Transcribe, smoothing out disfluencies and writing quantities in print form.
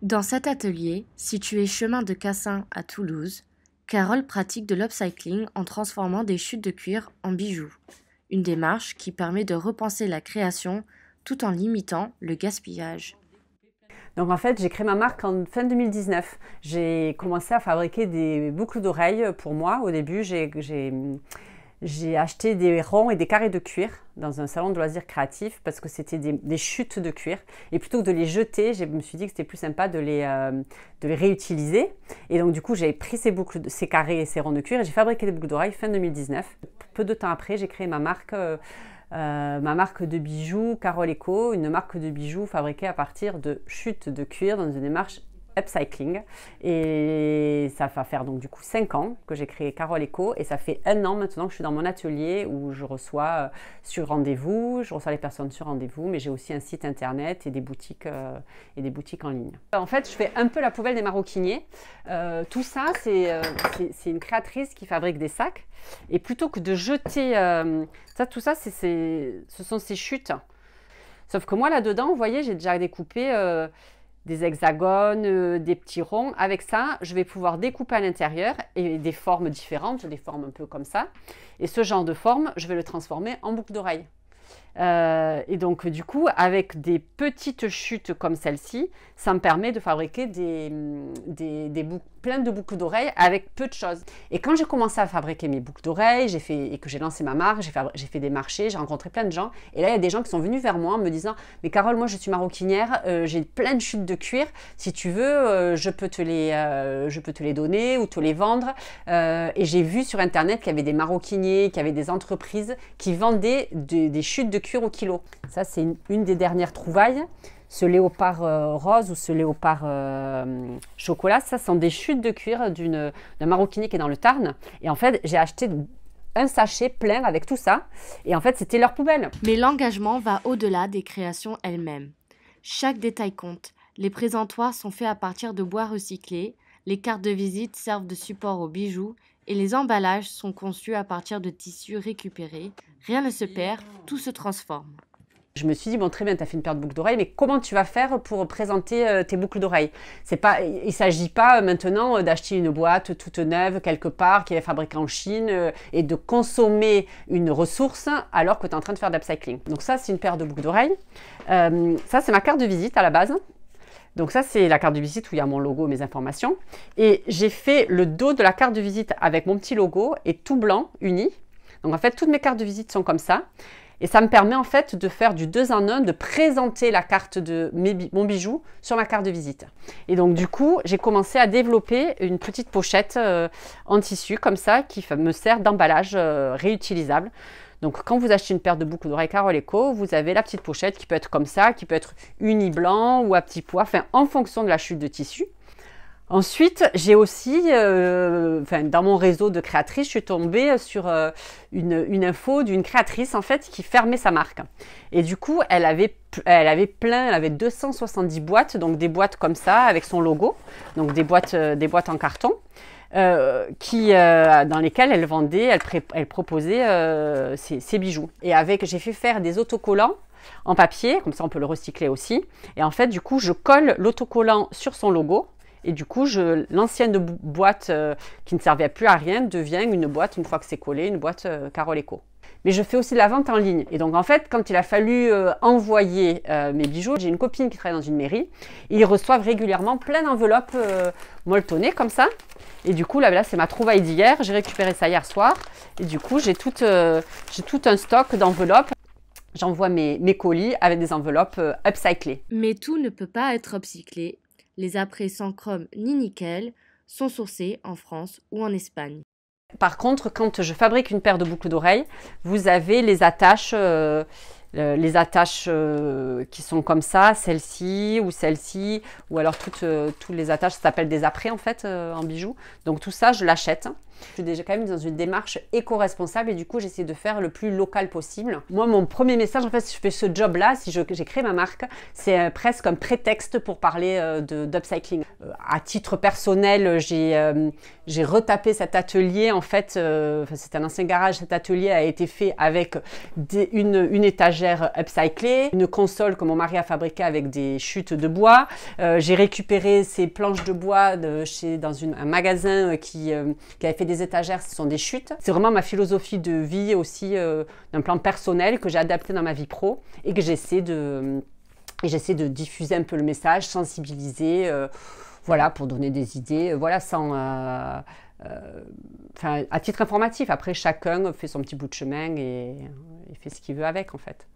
Dans cet atelier, situé chemin de Cassin à Toulouse, Carole pratique de l'upcycling en transformant des chutes de cuir en bijoux. Une démarche qui permet de repenser la création tout en limitant le gaspillage. Donc en fait, j'ai créé ma marque en fin 2019. J'ai commencé à fabriquer des boucles d'oreilles pour moi. Au début, j'ai acheté des ronds et des carrés de cuir dans un salon de loisirs créatifs parce que c'était des chutes de cuir. Et plutôt que de les jeter, je me suis dit que c'était plus sympa de les réutiliser. Et donc du coup, j'ai pris ces carrés et ces ronds de cuir et j'ai fabriqué des boucles d'oreilles fin 2019. Peu de temps après, j'ai créé ma marque de bijoux Carole Eco, une marque de bijoux fabriquée à partir de chutes de cuir dans une démarche upcycling. Et ça va faire donc du coup 5 ans que j'ai créé Carole Eco et ça fait 1 an maintenant que je suis dans mon atelier où je reçois sur rendez-vous, je reçois les personnes sur rendez-vous, mais j'ai aussi un site internet et des boutiques en ligne. En fait, je fais un peu la poubelle des maroquiniers. Tout ça, c'est une créatrice qui fabrique des sacs et plutôt que de jeter tout ça, ce sont ces chutes. Sauf que moi là-dedans, vous voyez, j'ai déjà découpé des hexagones, des petits ronds. Avec ça, je vais pouvoir découper à l'intérieur et des formes différentes, des formes un peu comme ça. Et ce genre de forme, je vais le transformer en boucle d'oreille. Et donc du coup, avec des petites chutes comme celle-ci, ça me permet de fabriquer plein de boucles d'oreilles avec peu de choses. Et quand j'ai commencé à fabriquer mes boucles d'oreilles et que j'ai lancé ma marque, j'ai fait des marchés, j'ai rencontré plein de gens. Et là, il y a des gens qui sont venus vers moi en me disant « Mais Carole, moi je suis maroquinière, j'ai plein de chutes de cuir. Si tu veux, je peux te les donner ou te les vendre. » Et j'ai vu sur Internet qu'il y avait des maroquiniers, qu'il y avait des entreprises qui vendaient des chutes de cuir au kilo. Ça, c'est une des dernières trouvailles. Ce léopard rose ou ce léopard chocolat, ça sont des chutes de cuir d'un maroquinier qui est dans le Tarn. Et en fait, j'ai acheté un sachet plein avec tout ça. Et en fait, c'était leur poubelle. Mais l'engagement va au-delà des créations elles-mêmes. Chaque détail compte. Les présentoirs sont faits à partir de bois recyclé, les cartes de visite servent de support aux bijoux et les emballages sont conçus à partir de tissus récupérés. Rien ne se perd, tout se transforme. Je me suis dit, bon, très bien, tu as fait une paire de boucles d'oreilles, mais comment tu vas faire pour présenter tes boucles d'oreilles? Il ne s'agit pas maintenant d'acheter une boîte toute neuve quelque part qui est fabriquée en Chine et de consommer une ressource alors que tu es en train de faire de l'upcycling. Donc ça, c'est une paire de boucles d'oreilles. Ça, c'est ma carte de visite à la base. Donc ça, c'est la carte de visite où il y a mon logo, mes informations. Et j'ai fait le dos de la carte de visite avec mon petit logo et tout blanc, uni. Donc en fait, toutes mes cartes de visite sont comme ça. Et ça me permet en fait de faire du 2 en 1, de présenter la carte de mon bijou sur ma carte de visite. Et donc du coup, j'ai commencé à développer une petite pochette en tissu comme ça qui me sert d'emballage réutilisable. Donc quand vous achetez une paire de boucles d'oreilles Carole Eco, vous avez la petite pochette qui peut être comme ça, qui peut être uni blanc ou à petits pois, enfin en fonction de la chute de tissu. Ensuite, j'ai aussi, dans mon réseau de créatrices, je suis tombée sur une info d'une créatrice en fait qui fermait sa marque. Et du coup, elle avait 270 boîtes, donc des boîtes comme ça avec son logo, donc des boîtes en carton. Dans lesquelles elle proposait ses bijoux. Et j'ai fait faire des autocollants en papier, comme ça on peut le recycler aussi. Et en fait, du coup, je colle l'autocollant sur son logo. Et du coup, l'ancienne boîte qui ne servait plus à rien devient une boîte, une fois que c'est collé, une boîte Carole Eco. Mais je fais aussi de la vente en ligne. Et donc, en fait, quand il a fallu envoyer mes bijoux, j'ai une copine qui travaille dans une mairie. Et ils reçoivent régulièrement plein d'enveloppes molletonnées comme ça. Et du coup, là c'est ma trouvaille d'hier. J'ai récupéré ça hier soir. Et du coup, j'ai tout un stock d'enveloppes. J'envoie mes colis avec des enveloppes upcyclées. Mais tout ne peut pas être upcyclé. Les apprêts sans chrome ni nickel sont sourcés en France ou en Espagne. Par contre, quand je fabrique une paire de boucles d'oreilles, vous avez les attaches qui sont comme ça, celle-ci, ou alors toutes les attaches, ça s'appelle des apprêts en fait en bijoux. Donc tout ça, je l'achète. Je suis déjà quand même dans une démarche éco-responsable et du coup, j'essaie de faire le plus local possible. Moi, mon premier message, en fait, si je fais ce job-là, si j'ai créé ma marque, c'est presque un prétexte pour parler d'upcycling. À titre personnel, j'ai retapé cet atelier. En fait, c'est un ancien garage. Cet atelier a été fait avec une étagère étagères upcyclées, une console que mon mari a fabriquée avec des chutes de bois. J'ai récupéré ces planches de bois dans un magasin qui avait fait des étagères, ce sont des chutes. C'est vraiment ma philosophie de vie aussi, d'un plan personnel que j'ai adapté dans ma vie pro et que j'essaie de diffuser un peu le message, sensibiliser, voilà, pour donner des idées, voilà, à titre informatif. Après, chacun fait son petit bout de chemin et fait ce qu'il veut avec, en fait.